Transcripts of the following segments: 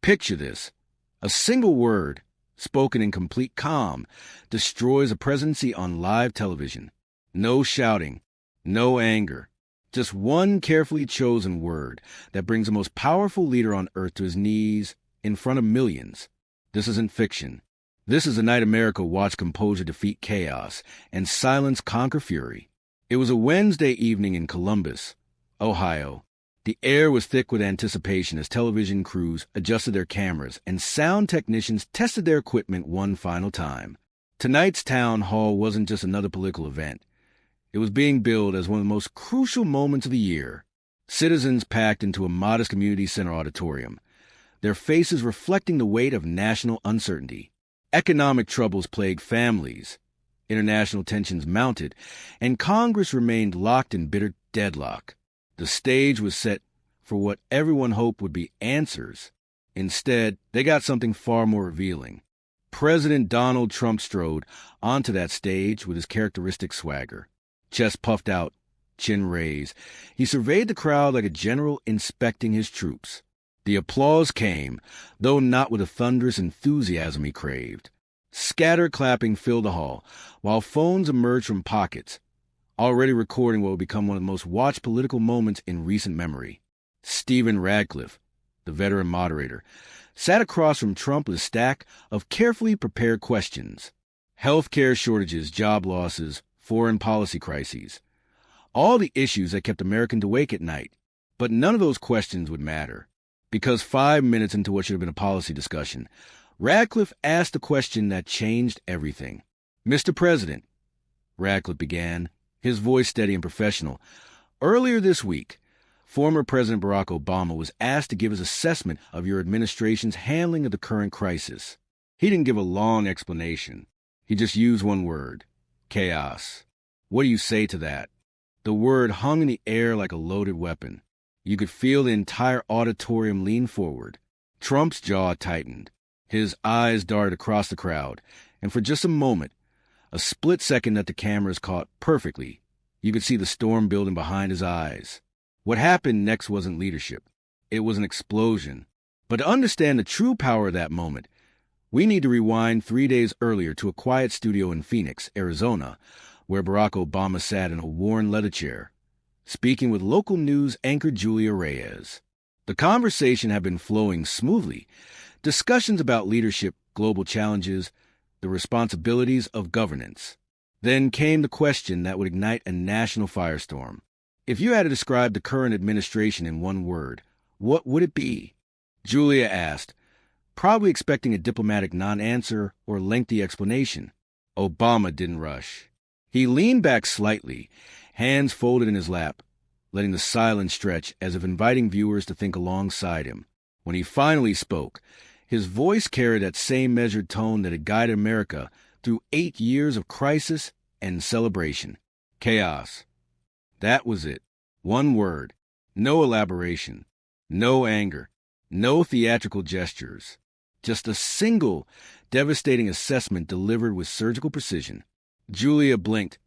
Picture this. A single word, spoken in complete calm, destroys a presidency on live television. No shouting, no anger. Just one carefully chosen word that brings the most powerful leader on earth to his knees in front of millions. This isn't fiction. This is a night America watched composure defeat chaos and silence conquer fury. It was a Wednesday evening in Columbus, Ohio. The air was thick with anticipation as television crews adjusted their cameras and sound technicians tested their equipment one final time. Tonight's town hall wasn't just another political event. It was being billed as one of the most crucial moments of the year. Citizens packed into a modest community center auditorium, their faces reflecting the weight of national uncertainty. Economic troubles plagued families. International tensions mounted, and Congress remained locked in bitter deadlock. The stage was set for what everyone hoped would be answers. Instead, they got something far more revealing. President Donald Trump strode onto that stage with his characteristic swagger. Chest puffed out, chin raised, he surveyed the crowd like a general inspecting his troops. The applause came, though not with the thunderous enthusiasm he craved. Scattered clapping filled the hall, while phones emerged from pockets, already recording what would become one of the most watched political moments in recent memory. Stephen Radcliffe, the veteran moderator, sat across from Trump with a stack of carefully prepared questions. Healthcare shortages, job losses, foreign policy crises. All the issues that kept Americans awake at night. But none of those questions would matter. Because 5 minutes into what should have been a policy discussion, Radcliffe asked a question that changed everything. "Mr. President," Radcliffe began, his voice steady and professional, "earlier this week, former President Barack Obama was asked to give his assessment of your administration's handling of the current crisis. He didn't give a long explanation. He just used one word: chaos. What do you say to that?" The word hung in the air like a loaded weapon. You could feel the entire auditorium lean forward. Trump's jaw tightened. His eyes darted across the crowd, and for just a moment, a split second that the cameras caught perfectly, you could see the storm building behind his eyes. What happened next wasn't leadership. It was an explosion. But to understand the true power of that moment, we need to rewind 3 days earlier to a quiet studio in Phoenix, Arizona, where Barack Obama sat in a worn leather chair, speaking with local news anchor Julia Reyes. The conversation had been flowing smoothly. Discussions about leadership, global challenges, the responsibilities of governance. Then came the question that would ignite a national firestorm. If you had to describe the current administration in one word, what would it be? Julia asked, probably expecting a diplomatic non-answer or lengthy explanation. Obama didn't rush. He leaned back slightly, hands folded in his lap, letting the silence stretch as if inviting viewers to think alongside him. When he finally spoke, his voice carried that same measured tone that had guided America through 8 years of crisis and celebration. Chaos. That was it. One word. No elaboration. No anger. No theatrical gestures. Just a single, devastating assessment delivered with surgical precision. Julia blinked,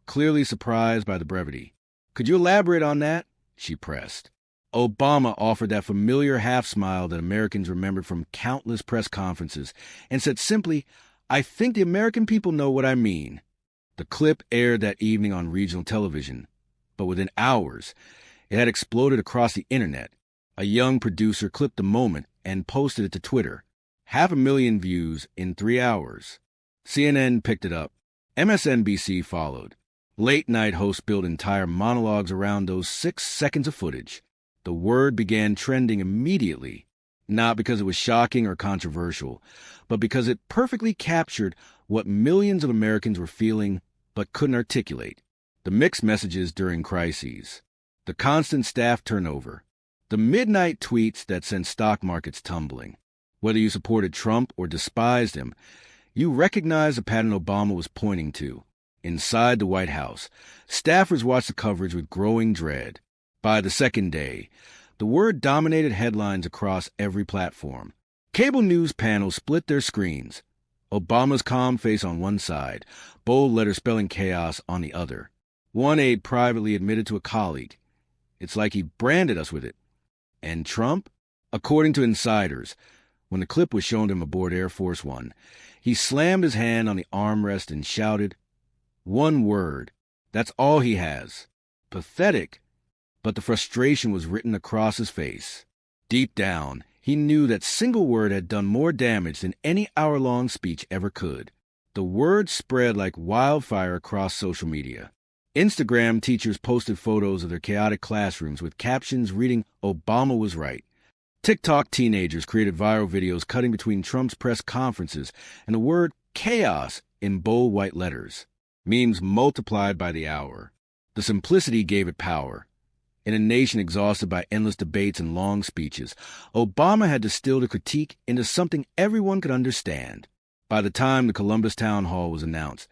clearly surprised by the brevity. "Could you elaborate on that?" she pressed. Obama offered that familiar half-smile that Americans remembered from countless press conferences and said simply, "I think the American people know what I mean." The clip aired that evening on regional television, but within hours, it had exploded across the internet. A young producer clipped the moment and posted it to Twitter. 500,000 views in 3 hours. CNN picked it up. MSNBC followed. Late-night hosts built entire monologues around those 6 seconds of footage. The word began trending immediately, not because it was shocking or controversial, but because it perfectly captured what millions of Americans were feeling but couldn't articulate. The mixed messages during crises, the constant staff turnover, the midnight tweets that sent stock markets tumbling. Whether you supported Trump or despised him, you recognized the pattern Obama was pointing to. Inside the White House, staffers watched the coverage with growing dread. By the second day, the word dominated headlines across every platform. Cable news panels split their screens. Obama's calm face on one side, bold letters spelling chaos on the other. One aide privately admitted to a colleague, "It's like he branded us with it." And Trump? According to insiders, when the clip was shown to him aboard Air Force One, he slammed his hand on the armrest and shouted, "One word. That's all he has. Pathetic." But the frustration was written across his face. Deep down, he knew that single word had done more damage than any hour-long speech ever could. The word spread like wildfire across social media. Instagram teachers posted photos of their chaotic classrooms with captions reading, "Obama was right." TikTok teenagers created viral videos cutting between Trump's press conferences and the word chaos in bold white letters. Memes multiplied by the hour. The simplicity gave it power. In a nation exhausted by endless debates and long speeches, Obama had distilled a critique into something everyone could understand. By the time the Columbus Town Hall was announced,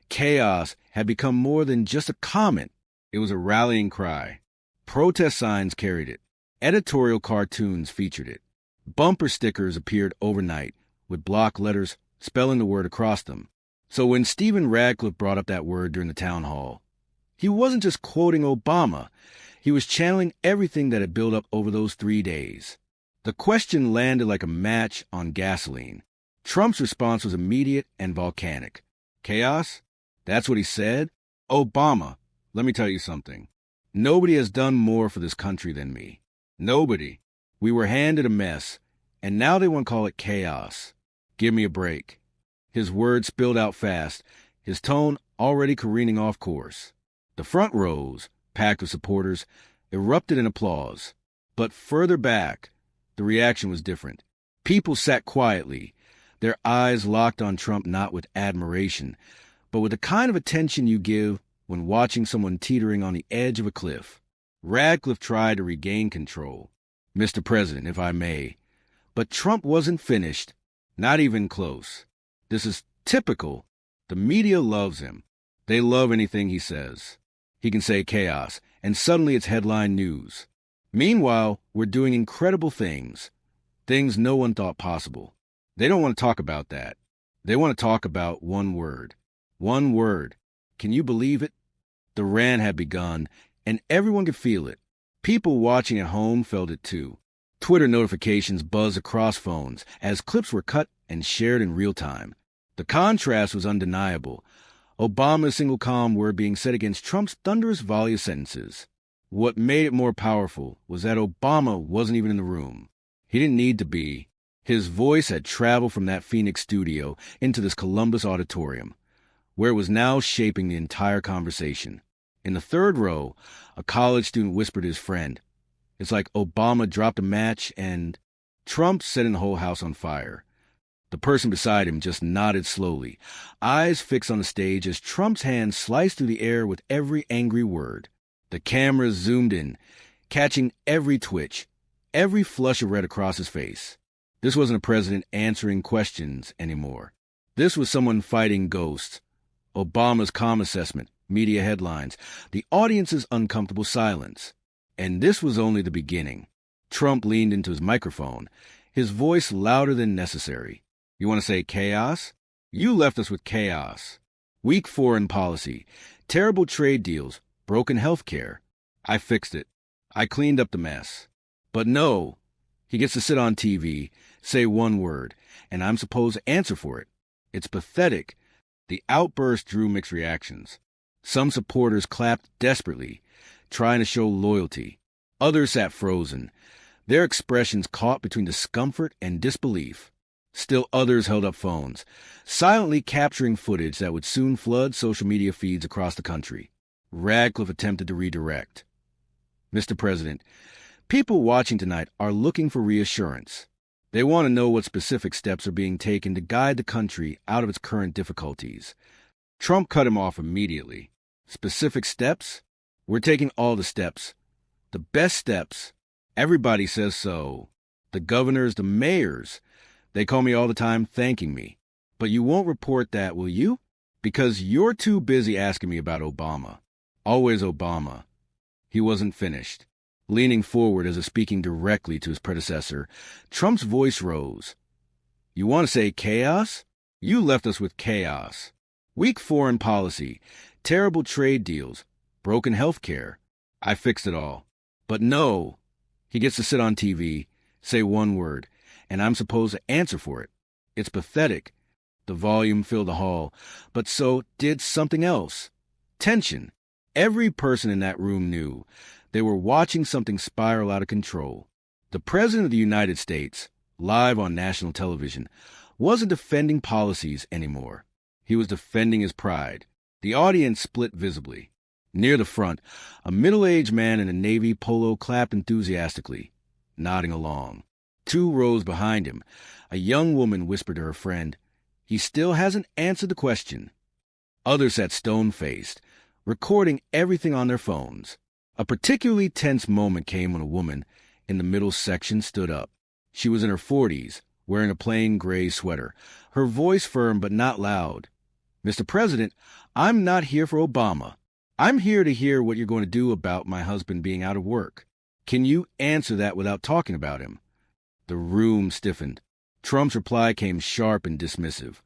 chaos had become more than just a comment. It was a rallying cry. Protest signs carried it. Editorial cartoons featured it. Bumper stickers appeared overnight, with block letters spelling the word across them. So when Stephen Radcliffe brought up that word during the town hall, he wasn't just quoting Obama. He was channeling everything that had built up over those 3 days. The question landed like a match on gasoline. Trump's response was immediate and volcanic. Chaos? That's what he said? Obama, let me tell you something. Nobody has done more for this country than me. Nobody. We were handed a mess, and now they want to call it chaos. Give me a break. His words spilled out fast, his tone already careening off course. The front rows, packed with supporters, erupted in applause. But further back, the reaction was different. People sat quietly, their eyes locked on Trump not with admiration, but with the kind of attention you give when watching someone teetering on the edge of a cliff. Radcliffe tried to regain control. "Mr. President, if I may." But Trump wasn't finished, not even close. This is typical. The media loves him. They love anything he says. He can say chaos, and suddenly it's headline news. Meanwhile, we're doing incredible things no one thought possible. They don't want to talk about that. They want to talk about one word. One word. Can you believe it? The rant had begun, and everyone could feel it. People watching at home felt it too. Twitter notifications buzzed across phones as clips were cut and shared in real time. The contrast was undeniable. Obama's single calm word being said against Trump's thunderous volley of sentences. What made it more powerful was that Obama wasn't even in the room. He didn't need to be. His voice had traveled from that Phoenix studio into this Columbus auditorium, where it was now shaping the entire conversation. In the third row, a college student whispered to his friend, "It's like Obama dropped a match and..." Trump setting the whole house on fire. The person beside him just nodded slowly, eyes fixed on the stage as Trump's hand sliced through the air with every angry word. The cameras zoomed in, catching every twitch, every flush of red across his face. This wasn't a president answering questions anymore. This was someone fighting ghosts. Obama's calm assessment, media headlines, the audience's uncomfortable silence. And this was only the beginning. Trump leaned into his microphone, his voice louder than necessary. "You want to say chaos? You left us with chaos. Weak foreign policy, terrible trade deals, broken health care. I fixed it. I cleaned up the mess. But no, he gets to sit on TV, say one word, and I'm supposed to answer for it. It's pathetic." The outburst drew mixed reactions. Some supporters clapped desperately, trying to show loyalty. Others sat frozen, their expressions caught between discomfort and disbelief. Still others held up phones, silently capturing footage that would soon flood social media feeds across the country. Radcliffe attempted to redirect. "Mr. President, people watching tonight are looking for reassurance. They want to know what specific steps are being taken to guide the country out of its current difficulties." Trump cut him off immediately. "Specific steps? We're taking all the steps. The best steps. Everybody says so. The governors, the mayors. They call me all the time thanking me. But you won't report that, will you? Because you're too busy asking me about Obama. Always Obama." He wasn't finished. Leaning forward as if speaking directly to his predecessor, Trump's voice rose. "You want to say chaos? You left us with chaos. Weak foreign policy, terrible trade deals, broken health care. I fixed it all. But no, he gets to sit on TV, Say one word, and I'm supposed to answer for it. It's pathetic. The volume filled the hall, but so did something else. Tension. Every person in that room knew they were watching something spiral out of control. The President of the United States, live on national television, wasn't defending policies anymore. He was defending his pride. The audience split visibly. Near the front, a middle-aged man in a navy polo clapped enthusiastically, nodding along. 2 rows behind him, a young woman whispered to her friend, "He still hasn't answered the question." Others sat stone-faced, recording everything on their phones. A particularly tense moment came when a woman in the middle section stood up. She was in her 40s, wearing a plain gray sweater, her voice firm but not loud. "Mr. President, I'm not here for Obama. I'm here to hear what you're going to do about my husband being out of work. Can you answer that without talking about him?" The room stiffened. Trump's reply came sharp and dismissive.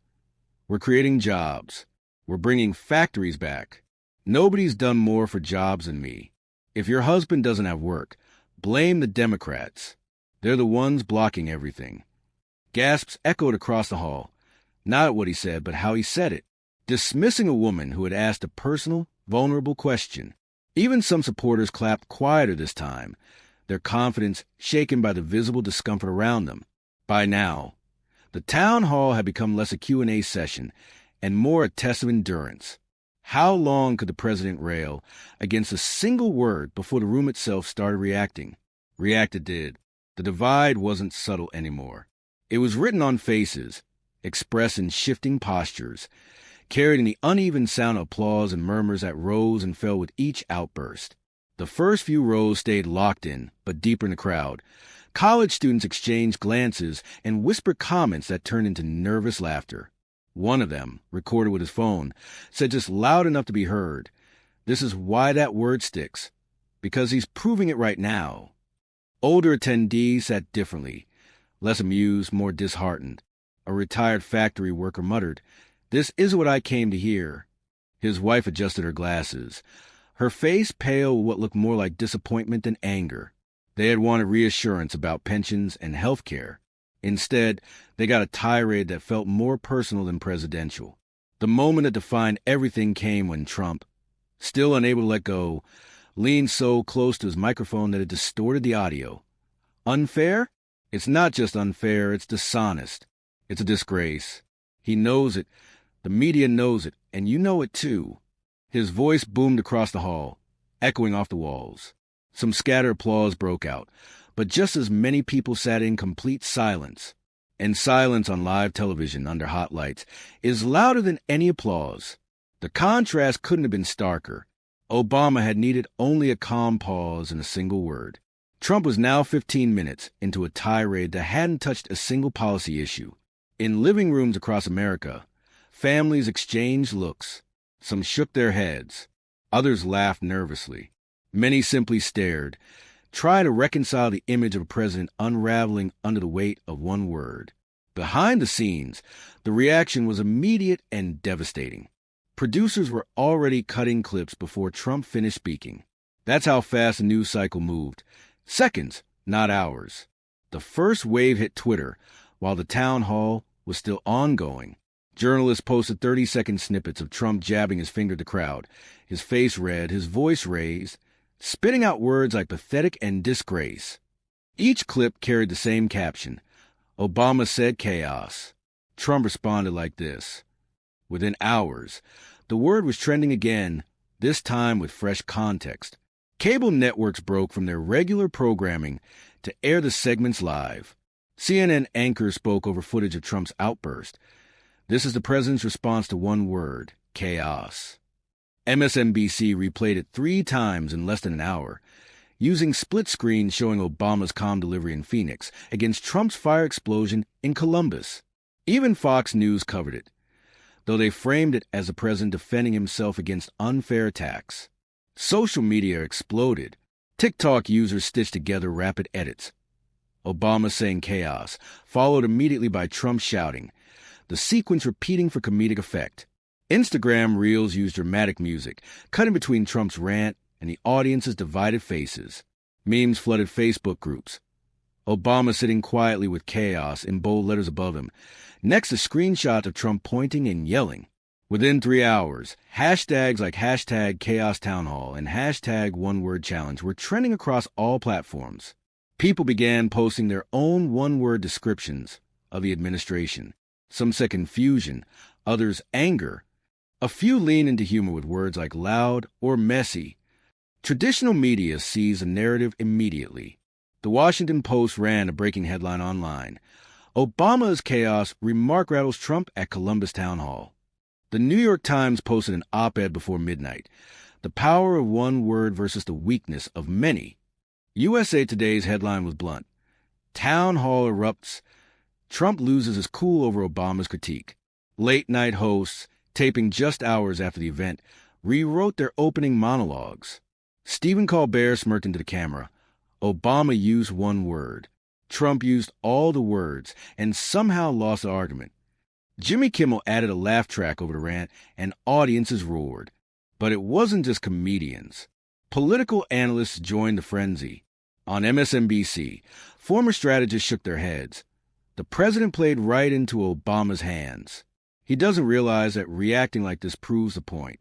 "We're creating jobs. We're bringing factories back. Nobody's done more for jobs than me. If your husband doesn't have work, blame the Democrats. They're the ones blocking everything." Gasps echoed across the hall, not at what he said, but how he said it, dismissing a woman who had asked a personal, vulnerable question. Even some supporters clapped quieter this time, their confidence shaken by the visible discomfort around them. By now, the town hall had become less a Q&A session and more a test of endurance. How long could the president rail against a single word before the room itself started reacting? React it did. The divide wasn't subtle anymore. It was written on faces, expressed in shifting postures, carried in the uneven sound of applause and murmurs that rose and fell with each outburst. The first few rows stayed locked in, but deeper in the crowd. College students exchanged glances and whispered comments that turned into nervous laughter. One of them, recorded with his phone, said just loud enough to be heard, "This is why that word sticks, because he's proving it right now." Older attendees sat differently, less amused, more disheartened. A retired factory worker muttered, "This is what I came to hear." His wife adjusted her glasses, her face pale with what looked more like disappointment than anger. They had wanted reassurance about pensions and health care. Instead, they got a tirade that felt more personal than presidential. The moment that defined everything came when Trump, still unable to let go, leaned so close to his microphone that it distorted the audio. Unfair? It's not just unfair, it's dishonest. It's a disgrace. He knows it. The media knows it, and you know it too. His voice boomed across the hall, echoing off the walls. Some scattered applause broke out, but just as many people sat in complete silence. And silence on live television under hot lights is louder than any applause. The contrast couldn't have been starker. Obama had needed only a calm pause and a single word. Trump was now 15 minutes into a tirade that hadn't touched a single policy issue. In living rooms across America, families exchanged looks. Some shook their heads. Others laughed nervously. Many simply stared, trying to reconcile the image of a president unraveling under the weight of one word. Behind the scenes, the reaction was immediate and devastating. Producers were already cutting clips before Trump finished speaking. That's how fast the news cycle moved. Seconds, not hours. The first wave hit Twitter, while the town hall was still ongoing. Journalists posted 30-second snippets of Trump jabbing his finger at the crowd, his face red, his voice raised, spitting out words like pathetic and disgrace. Each clip carried the same caption, "Obama said chaos." Trump responded like this. Within hours, the word was trending again, this time with fresh context. Cable networks broke from their regular programming to air the segments live. CNN anchors spoke over footage of Trump's outburst. This is the president's response to one word, chaos. MSNBC replayed it 3 times in less than an hour, using split screens showing Obama's calm delivery in Phoenix against Trump's fire explosion in Columbus. Even Fox News covered it, though they framed it as the president defending himself against unfair attacks. Social media exploded. TikTok users stitched together rapid edits. Obama saying chaos, followed immediately by Trump shouting, the sequence repeating for comedic effect. Instagram Reels used dramatic music, cutting between Trump's rant and the audience's divided faces. Memes flooded Facebook groups. Obama sitting quietly with chaos in bold letters above him. Next, a screenshot of Trump pointing and yelling. Within 3 hours, hashtags like hashtag Chaos Town Hall and hashtag One Word Challenge were trending across all platforms. People began posting their own one-word descriptions of the administration. Some said confusion, others anger. A few leaned into humor with words like loud or messy. Traditional media seized the narrative immediately. The Washington Post ran a breaking headline online. Obama's chaos, remark rattles Trump at Columbus Town Hall. The New York Times posted an op-ed before midnight. The power of one word versus the weakness of many. USA Today's headline was blunt. Town Hall erupts. Trump loses his cool over Obama's critique. Late-night hosts, taping just hours after the event, rewrote their opening monologues. Stephen Colbert smirked into the camera. Obama used one word. Trump used all the words and somehow lost the argument. Jimmy Kimmel added a laugh track over the rant, and audiences roared. But it wasn't just comedians. Political analysts joined the frenzy. On MSNBC, former strategists shook their heads. The president played right into Obama's hands. He doesn't realize that reacting like this proves the point.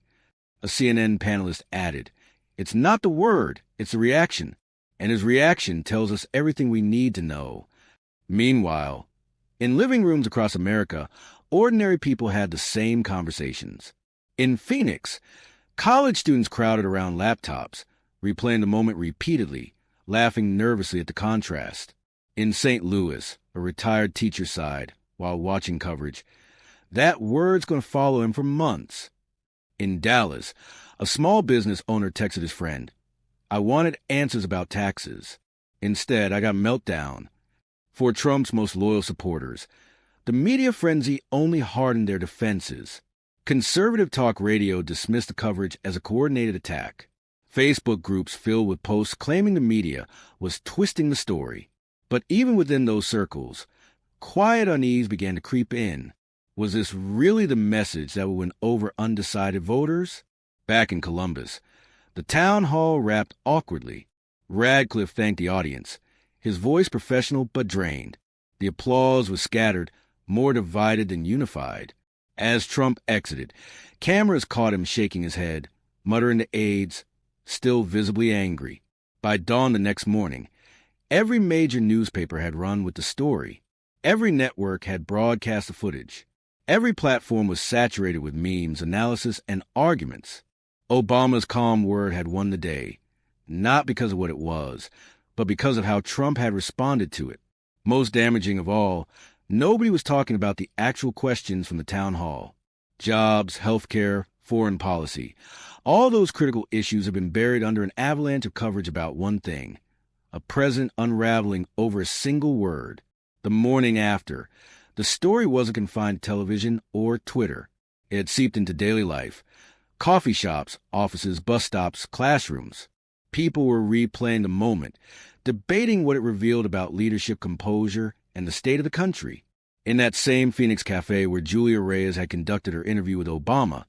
A CNN panelist added, "It's not the word, it's the reaction. And his reaction tells us everything we need to know." Meanwhile, in living rooms across America, ordinary people had the same conversations. In Phoenix, college students crowded around laptops, replaying the moment repeatedly, laughing nervously at the contrast. In St. Louis, a retired teacher sighed while watching coverage. That word's going to follow him for months. In Dallas, a small business owner texted his friend, "I wanted answers about taxes. Instead, I got meltdown." For Trump's most loyal supporters, the media frenzy only hardened their defenses. Conservative talk radio dismissed the coverage as a coordinated attack. Facebook groups filled with posts claiming the media was twisting the story. But even within those circles, quiet unease began to creep in. Was this really the message that would win over undecided voters? Back in Columbus, the town hall wrapped awkwardly. Radcliffe thanked the audience, his voice professional but drained. The applause was scattered, more divided than unified. As Trump exited, cameras caught him shaking his head, muttering to aides, still visibly angry. By dawn the next morning, every major newspaper had run with the story. Every network had broadcast the footage. Every platform was saturated with memes, analysis, and arguments. Obama's calm word had won the day, not because of what it was, but because of how Trump had responded to it. Most damaging of all, nobody was talking about the actual questions from the town hall. Jobs, healthcare, foreign policy. All those critical issues have been buried under an avalanche of coverage about one thing, a president unraveling over a single word. The morning after, the story wasn't confined to television or Twitter. It had seeped into daily life. Coffee shops, offices, bus stops, classrooms. People were replaying the moment, debating what it revealed about leadership composure and the state of the country. In that same Phoenix cafe where Julia Reyes had conducted her interview with Obama,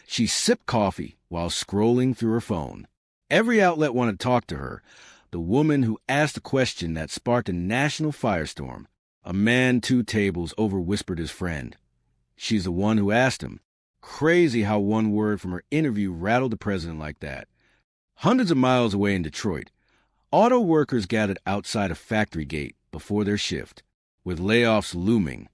she sipped coffee while scrolling through her phone. Every outlet wanted to talk to her, the woman who asked a question that sparked a national firestorm. A man 2 tables over whispered his friend. She's the one who asked him. Crazy how one word from her interview rattled the president like that. Hundreds of miles away in Detroit, auto workers gathered outside a factory gate before their shift, with layoffs looming.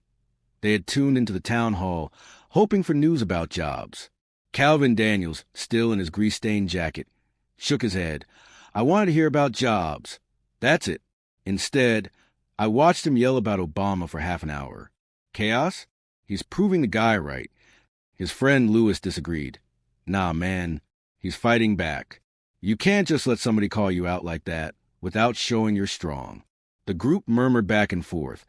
They had tuned into the town hall, hoping for news about jobs. Calvin Daniels, still in his grease-stained jacket, shook his head. "I wanted to hear about jobs. That's it. Instead, I watched him yell about Obama for half an hour. Chaos? He's proving the guy right." His friend Lewis disagreed. "Nah, man, he's fighting back. You can't just let somebody call you out like that without showing you're strong." The group murmured back and forth.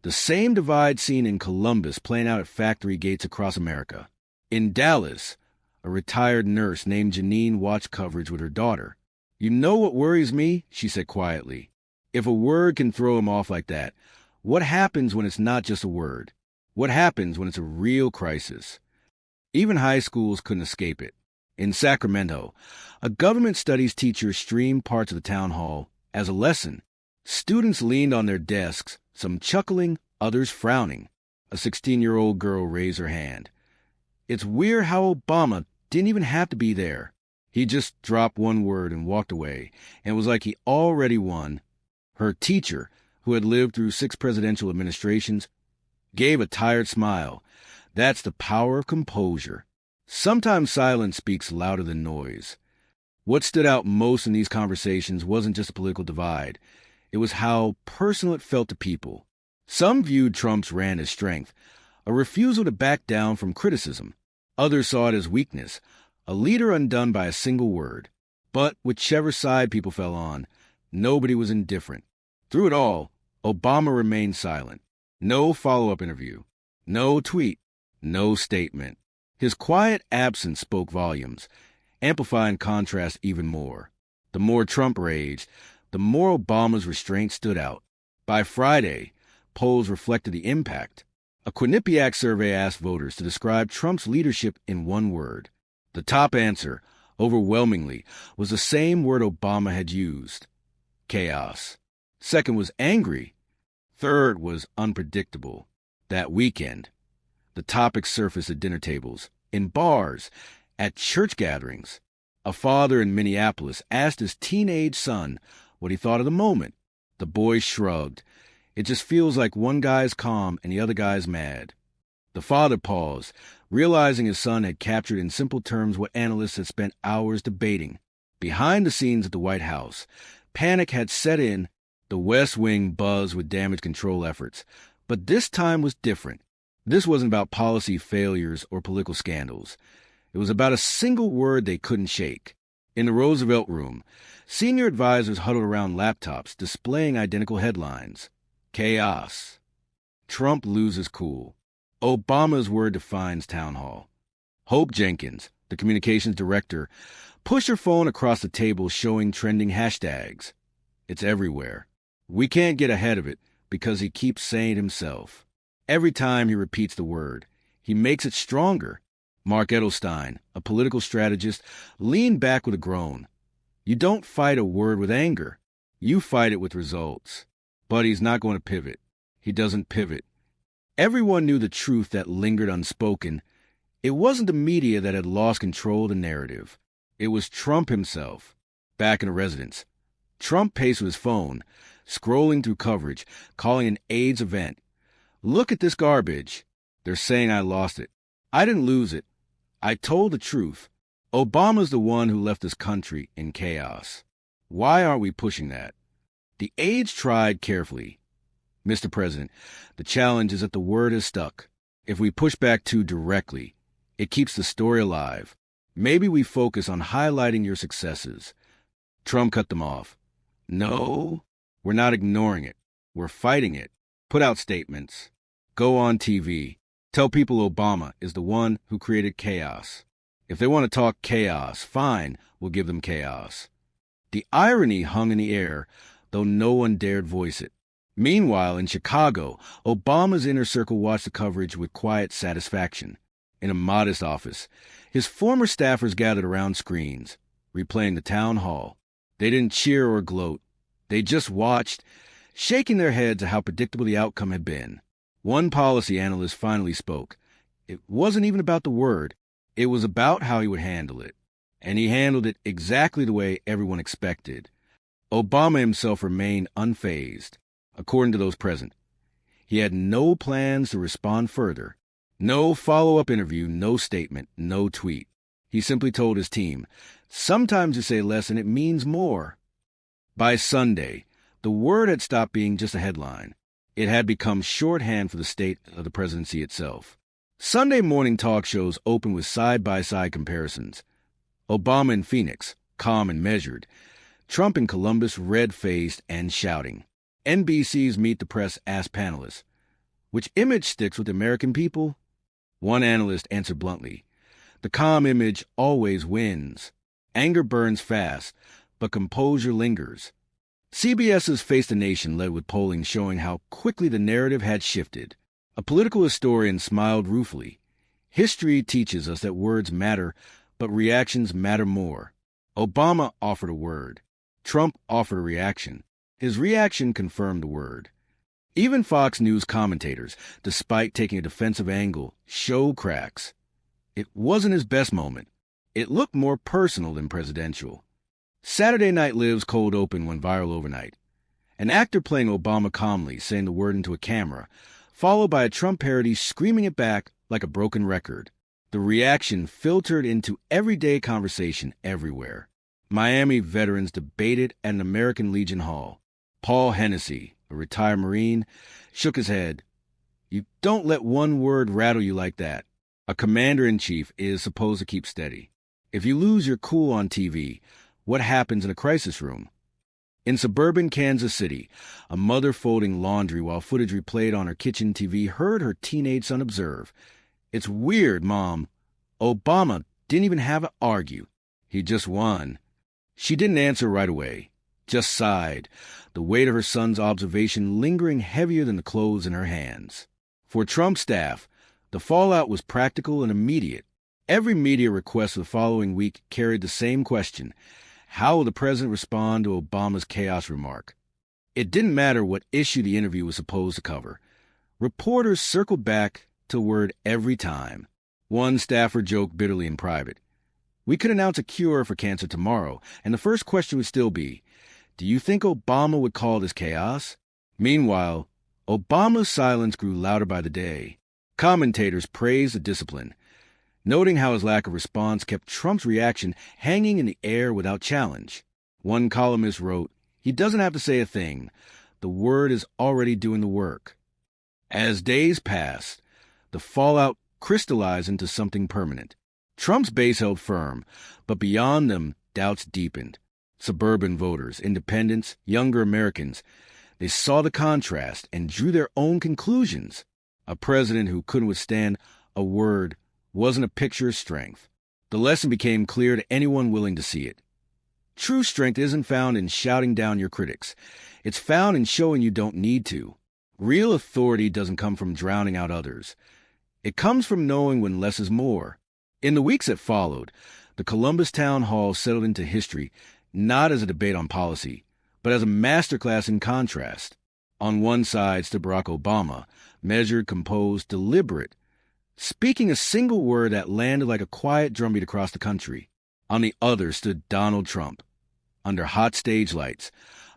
The same divide seen in Columbus playing out at factory gates across America. In Dallas, a retired nurse named Janine watched coverage with her daughter. "You know what worries me?" she said quietly. "If a word can throw him off like that, what happens when it's not just a word? What happens when it's a real crisis?" Even high schools couldn't escape it. In Sacramento, a government studies teacher streamed parts of the town hall as a lesson. Students leaned on their desks, some chuckling, others frowning. A 16-year-old girl raised her hand. It's weird how Obama didn't even have to be there. He just dropped one word and walked away, and it was like he already won. Her teacher, who had lived through 6 presidential administrations, gave a tired smile. That's the power of composure. Sometimes silence speaks louder than noise. What stood out most in these conversations wasn't just a political divide. It was how personal it felt to people. Some viewed Trump's rant as strength, a refusal to back down from criticism. Others saw it as weakness, a leader undone by a single word. But whichever side people fell on, nobody was indifferent. Through it all, Obama remained silent. No follow-up interview, no tweet, no statement. His quiet absence spoke volumes, amplifying contrast even more. The more Trump raged, the more Obama's restraint stood out. By Friday, polls reflected the impact. A Quinnipiac survey asked voters to describe Trump's leadership in one word. The top answer, overwhelmingly, was the same word Obama had used: chaos. Second was angry. Third was unpredictable. That weekend, the topic surfaced at dinner tables, in bars, at church gatherings. A father in Minneapolis asked his teenage son what he thought of the moment. The boy shrugged. It just feels like one guy's calm and the other guy's mad. The father paused, realizing his son had captured in simple terms what analysts had spent hours debating. Behind the scenes at the White House, panic had set in. The West Wing buzzed with damage control efforts. But this time was different. This wasn't about policy failures or political scandals. It was about a single word they couldn't shake. In the Roosevelt Room, senior advisors huddled around laptops displaying identical headlines. Chaos. Trump loses cool. Obama's word defines town hall. Hope Jenkins, the communications director, pushed her phone across the table showing trending hashtags. It's everywhere. We can't get ahead of it because he keeps saying it himself. Every time he repeats the word, he makes it stronger. Mark Edelstein, a political strategist, leaned back with a groan. You don't fight a word with anger. You fight it with results. But he's not going to pivot. He doesn't pivot. Everyone knew the truth that lingered unspoken. It wasn't the media that had lost control of the narrative. It was Trump himself. Back in a residence, Trump paced with his phone, scrolling through coverage, calling an AIDS event. Look at this garbage. They're saying I lost it. I didn't lose it. I told the truth. Obama's the one who left this country in chaos. Why aren't we pushing that? The aides tried carefully. Mr. President, the challenge is that the word is stuck. If we push back too directly, it keeps the story alive. Maybe we focus on highlighting your successes. Trump cut them off. No, we're not ignoring it. We're fighting it. Put out statements. Go on TV. Tell people Obama is the one who created chaos. If they want to talk chaos, fine, we'll give them chaos. The irony hung in the air, though no one dared voice it. Meanwhile, in Chicago, Obama's inner circle watched the coverage with quiet satisfaction. In a modest office, his former staffers gathered around screens, replaying the town hall. They didn't cheer or gloat. They just watched, shaking their heads at how predictable the outcome had been. One policy analyst finally spoke. It wasn't even about the word. It was about how he would handle it. And he handled it exactly the way everyone expected. Obama himself remained unfazed, according to those present. He had no plans to respond further. No follow-up interview, no statement, no tweet. He simply told his team, sometimes you say less and it means more. By Sunday, the word had stopped being just a headline. It had become shorthand for the state of the presidency itself. Sunday morning talk shows opened with side-by-side comparisons. Obama in Phoenix, calm and measured. Trump in Columbus, red-faced and shouting. NBC's Meet the Press asked panelists, which image sticks with the American people? One analyst answered bluntly, the calm image always wins. Anger burns fast, but composure lingers. CBS's Face the Nation led with polling showing how quickly the narrative had shifted. A political historian smiled ruefully. History teaches us that words matter, but reactions matter more. Obama offered a word. Trump offered a reaction. His reaction confirmed the word. Even Fox News commentators, despite taking a defensive angle, showed cracks. It wasn't his best moment. It looked more personal than presidential. Saturday Night Live's cold open went viral overnight. An actor playing Obama calmly saying the word into a camera, followed by a Trump parody screaming it back like a broken record. The reaction filtered into everyday conversation everywhere. Miami veterans debated at an American Legion Hall. Paul Hennessy, a retired Marine, shook his head. You don't let one word rattle you like that. A commander-in-chief is supposed to keep steady. If you lose your cool on TV, what happens in a crisis room? In suburban Kansas City, a mother folding laundry while footage replayed on her kitchen TV heard her teenage son observe, "It's weird, Mom. Obama didn't even have to argue. He just won." She didn't answer right away, just sighed, the weight of her son's observation lingering heavier than the clothes in her hands. For Trump's staff, the fallout was practical and immediate. Every media request the following week carried the same question: how will the president respond to Obama's chaos remark? It didn't matter what issue the interview was supposed to cover. Reporters circled back to the word every time. One staffer joked bitterly in private, "We could announce a cure for cancer tomorrow, and the first question would still be, do you think Obama would call this chaos?" Meanwhile, Obama's silence grew louder by the day. Commentators praised the discipline, noting how his lack of response kept Trump's reaction hanging in the air without challenge. One columnist wrote, "He doesn't have to say a thing. The word is already doing the work." As days passed, the fallout crystallized into something permanent. Trump's base held firm, but beyond them, doubts deepened. Suburban voters, independents, younger Americans, they saw the contrast and drew their own conclusions. A president who couldn't withstand a word wasn't a picture of strength. The lesson became clear to anyone willing to see it. True strength isn't found in shouting down your critics. It's found in showing you don't need to. Real authority doesn't come from drowning out others. It comes from knowing when less is more. In the weeks that followed, the Columbus Town Hall settled into history not as a debate on policy, but as a masterclass in contrast. On one side stood Barack Obama, measured, composed, deliberate, speaking a single word that landed like a quiet drumbeat across the country. On the other stood Donald Trump, under hot stage lights,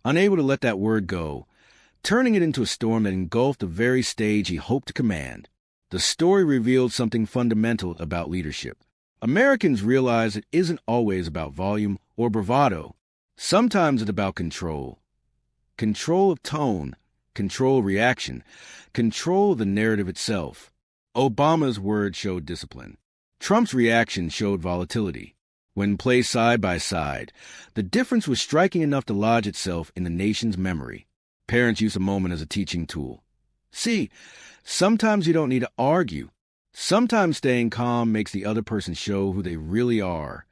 unable to let that word go, turning it into a storm that engulfed the very stage he hoped to command. The story revealed something fundamental about leadership. Americans realize it isn't always about volume or bravado. Sometimes it's about control. Control of tone, control of reaction, control of the narrative itself. Obama's words showed discipline. Trump's reaction showed volatility. When placed side by side, the difference was striking enough to lodge itself in the nation's memory. Parents use a moment as a teaching tool. See, sometimes you don't need to argue. Sometimes staying calm makes the other person show who they really are.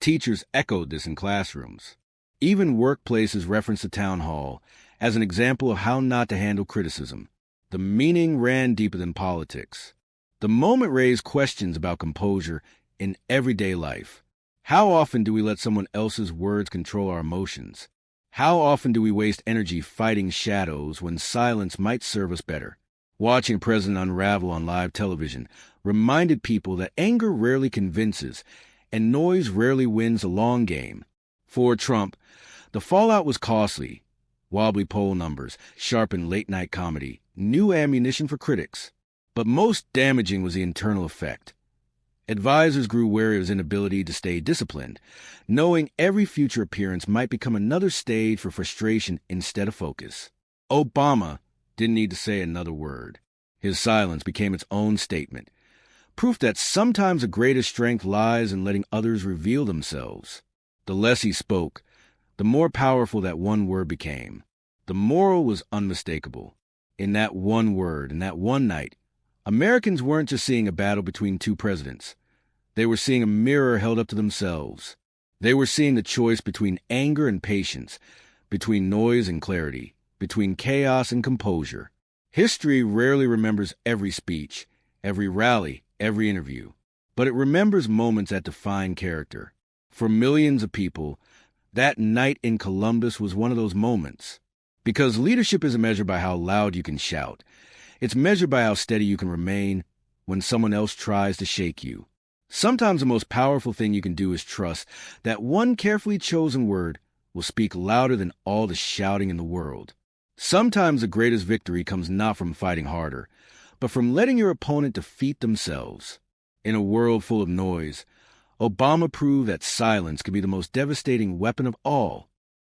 Teachers echoed this in classrooms. Even workplaces referenced the town hall as an example of how not to handle criticism. The meaning ran deeper than politics. The moment raised questions about composure in everyday life. How often do we let someone else's words control our emotions? How often do we waste energy fighting shadows when silence might serve us better? Watching a president unravel on live television reminded people that anger rarely convinces and noise rarely wins the long game. For Trump, the fallout was costly. Wobbly poll numbers, sharpened late-night comedy, new ammunition for critics. But most damaging was the internal effect. Advisors grew wary of his inability to stay disciplined, knowing every future appearance might become another stage for frustration instead of focus. Obama didn't need to say another word. His silence became its own statement, proof that sometimes the greatest strength lies in letting others reveal themselves. The less he spoke, the more powerful that one word became. The moral was unmistakable. In that one word, in that one night, Americans weren't just seeing a battle between two presidents. They were seeing a mirror held up to themselves. They were seeing the choice between anger and patience, between noise and clarity, between chaos and composure. History rarely remembers every speech, every rally, every interview, but it remembers moments that define character. For millions of people, that night in Columbus was one of those moments. Because leadership isn't measured by how loud you can shout. It's measured by how steady you can remain when someone else tries to shake you. Sometimes the most powerful thing you can do is trust that one carefully chosen word will speak louder than all the shouting in the world. Sometimes the greatest victory comes not from fighting harder, but from letting your opponent defeat themselves. In a world full of noise, Obama proved that silence can be the most devastating weapon of all.